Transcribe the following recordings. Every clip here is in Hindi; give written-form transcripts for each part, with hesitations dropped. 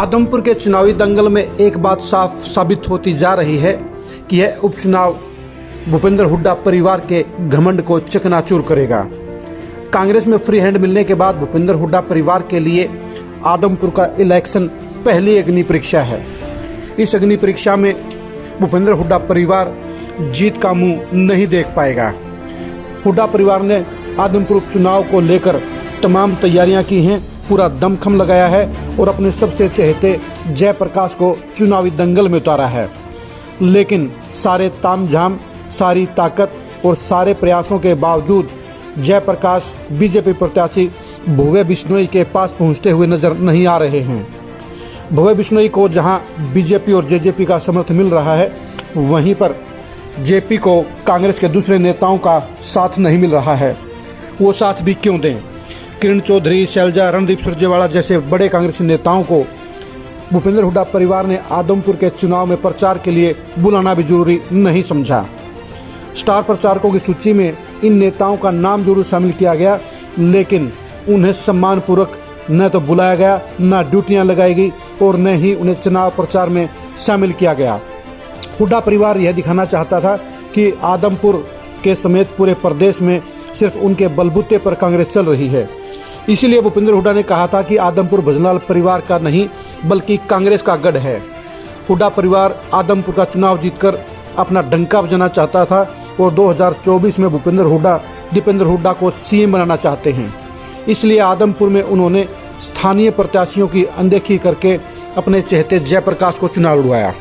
आदमपुर के चुनावी दंगल में एक बात साफ साबित होती जा रही है कि यह उपचुनाव भूपेंद्र हुड्डा परिवार के घमंड को चकनाचूर करेगा। कांग्रेस में फ्री हैंड मिलने के बाद भूपेंद्र हुड्डा परिवार के लिए आदमपुर का इलेक्शन पहली अग्नि परीक्षा है। इस अग्नि परीक्षा में भूपेंद्र हुड्डा परिवार जीत का मुंह नहीं देख पाएगा। हुड्डा परिवार ने आदमपुर उपचुनाव को लेकर तमाम तैयारियां की हैं, पूरा दमखम लगाया है और अपने सबसे चहेते जयप्रकाश को चुनावी दंगल में उतारा है। लेकिन सारे तामझाम, सारी ताकत और सारे प्रयासों के बावजूद जयप्रकाश बीजेपी प्रत्याशी भुवे बिश्नोई के पास पहुंचते हुए नजर नहीं आ रहे हैं। भुवे बिश्नोई को जहां बीजेपी और जेजेपी का समर्थन मिल रहा है, वहीं पर जेपी को कांग्रेस के दूसरे नेताओं का साथ नहीं मिल रहा है। वो साथ भी क्यों दें? किरण चौधरी, शैलजा, रणदीप सुरजेवाला जैसे बड़े कांग्रेसी नेताओं को भूपेंद्र हुड्डा परिवार ने आदमपुर के चुनाव में प्रचार के लिए बुलाना भी जरूरी नहीं समझा। स्टार प्रचारकों की सूची में इन नेताओं का नाम जरूर शामिल किया गया, लेकिन उन्हें सम्मानपूर्वक न तो बुलाया गया, न ड्यूटियां लगाई गई और न ही उन्हें चुनाव प्रचार में शामिल किया गया। हुड्डा परिवार यह दिखाना चाहता था कि आदमपुर के समेत पूरे प्रदेश में सिर्फ उनके बलबूते पर कांग्रेस चल रही है। इसीलिए भूपेंद्र हुड्डा ने कहा था कि आदमपुर भजनलाल परिवार का नहीं बल्कि कांग्रेस का गढ़ है। हुड्डा परिवार आदमपुर का चुनाव जीतकर अपना डंका बजाना चाहता था और 2024 में दीपेंद्र हुड्डा को सीएम बनाना चाहते हैं। इसलिए आदमपुर में उन्होंने स्थानीय प्रत्याशियों की अनदेखी करके अपने चहेते जयप्रकाश को चुनाव लड़वाया।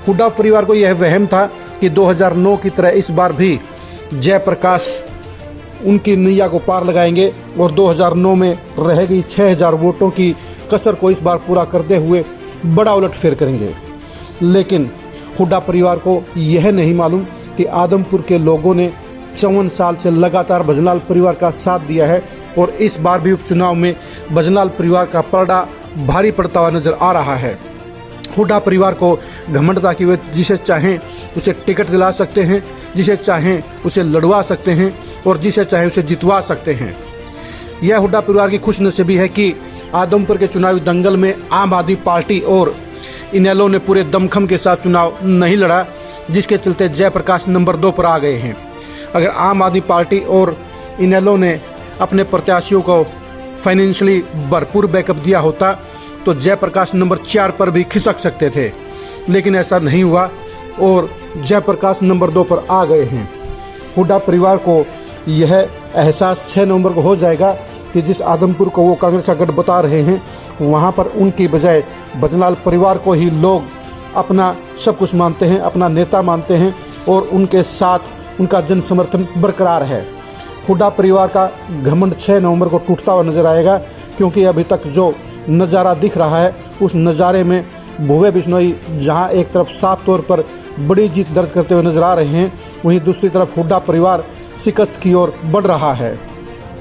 हुड्डा परिवार को यह वहम था कि 2009 की तरह इस बार भी जयप्रकाश उनकी नैया को पार लगाएंगे और 2009 में रह गई 6000 वोटों की कसर को इस बार पूरा करते हुए बड़ा उलटफेर करेंगे। लेकिन हुड्डा परिवार को यह नहीं मालूम कि आदमपुर के लोगों ने 54 साल से लगातार भजनलाल परिवार का साथ दिया है और इस बार भी उपचुनाव में भजनलाल परिवार का पलड़ा भारी पड़ता हुआ नजर आ रहा है। हुड्डा परिवार को घमंड था कि वे जिसे चाहें उसे टिकट दिला सकते हैं, जिसे चाहें उसे लड़वा सकते हैं और जिसे चाहें उसे जितवा सकते हैं। यह हुड्डा परिवार की खुशनसीबी है कि आदमपुर के चुनावी दंगल में आम आदमी पार्टी और इनेलो ने पूरे दमखम के साथ चुनाव नहीं लड़ा, जिसके चलते जयप्रकाश नंबर 2 पर आ गए हैं। अगर आम आदमी पार्टी और इनेलो ने अपने प्रत्याशियों को फाइनेंशियली भरपूर बैकअप दिया होता तो जयप्रकाश नंबर 4 पर भी खिसक सकते थे, लेकिन ऐसा नहीं हुआ और जयप्रकाश नंबर 2 पर आ गए हैं। हुड्डा परिवार को यह एहसास 6 नवंबर को हो जाएगा कि जिस आदमपुर को वो कांग्रेस का गढ़ बता रहे हैं, वहाँ पर उनकी बजाय भजनलाल परिवार को ही लोग अपना सब कुछ मानते हैं, अपना नेता मानते हैं और उनके साथ उनका जन समर्थन बरकरार है। हुड्डा परिवार का घमंड 6 नवंबर को टूटता हुआ नजर आएगा, क्योंकि अभी तक जो नज़ारा दिख रहा है उस नज़ारे में भुवे बिश्नोई जहां एक तरफ साफ तौर पर बड़ी जीत दर्ज करते हुए नजर आ रहे हैं, वहीं दूसरी तरफ हुड्डा परिवार शिकस्त की ओर बढ़ रहा है।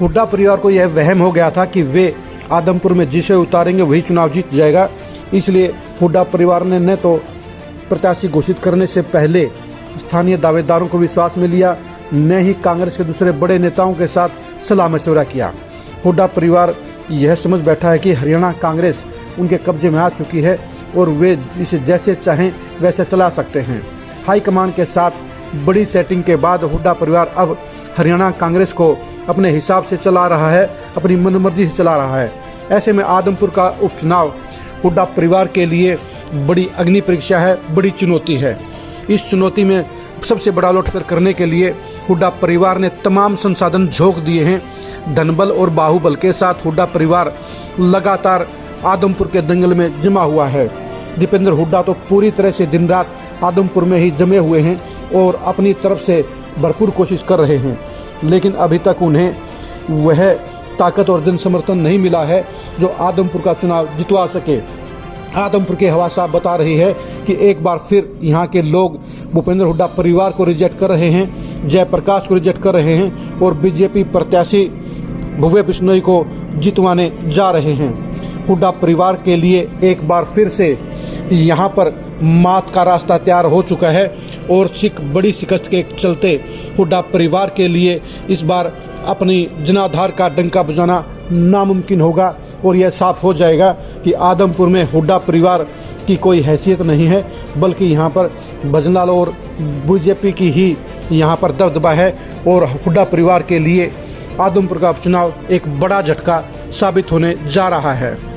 हुड्डा परिवार को यह वहम हो गया था कि वे आदमपुर में जिसे उतारेंगे वही चुनाव जीत जाएगा। इसलिए हुड्डा परिवार ने न तो प्रत्याशी घोषित करने से पहले स्थानीय दावेदारों को विश्वास में लिया, न ही कांग्रेस के दूसरे बड़े नेताओं के साथ सलाह मशवरा किया। हुड्डा परिवार यह समझ बैठा है कि हरियाणा कांग्रेस उनके कब्जे में आ चुकी है और वे इसे जैसे चाहें वैसे चला सकते हैं। हाईकमान के साथ बड़ी सेटिंग के बाद हुड्डा परिवार अब हरियाणा कांग्रेस को अपने हिसाब से चला रहा है, अपनी मनमर्जी से चला रहा है। ऐसे में आदमपुर का उपचुनाव हुड्डा परिवार के लिए बड़ी अग्नि परीक्षा है, बड़ी चुनौती है। इस चुनौती में सबसे बड़ा उलटफेर करने के लिए हुड्डा परिवार ने तमाम संसाधन झोंक दिए हैं। धनबल और बाहुबल के साथ हुड्डा परिवार लगातार आदमपुर के दंगल में जमा हुआ है। दीपेंद्र हुड्डा तो पूरी तरह से दिन रात आदमपुर में ही जमे हुए हैं और अपनी तरफ से भरपूर कोशिश कर रहे हैं, लेकिन अभी तक उन्हें वह ताकत और जन समर्थन नहीं मिला है जो आदमपुर का चुनाव जितवा सके। आदमपुर की हवा साहब बता रही है कि एक बार फिर यहाँ के लोग भूपेंद्र हुड्डा परिवार को रिजेक्ट कर रहे हैं, जयप्रकाश को रिजेक्ट कर रहे हैं और बीजेपी प्रत्याशी भुवे बिश्नोई को जितवाने जा रहे हैं। हुड्डा परिवार के लिए एक बार फिर से यहाँ पर मात का रास्ता तैयार हो चुका है और बड़ी शिकस्त के चलते हुड्डा परिवार के लिए इस बार अपनी जनाधार का डंका बजाना नामुमकिन होगा और यह साफ हो जाएगा कि आदमपुर में हुड्डा परिवार की कोई हैसियत नहीं है, बल्कि यहाँ पर भजनलाल और बीजेपी की ही यहाँ पर दबदबा है। और हुड्डा परिवार के लिए आदमपुर का उपचुनाव एक बड़ा झटका साबित होने जा रहा है।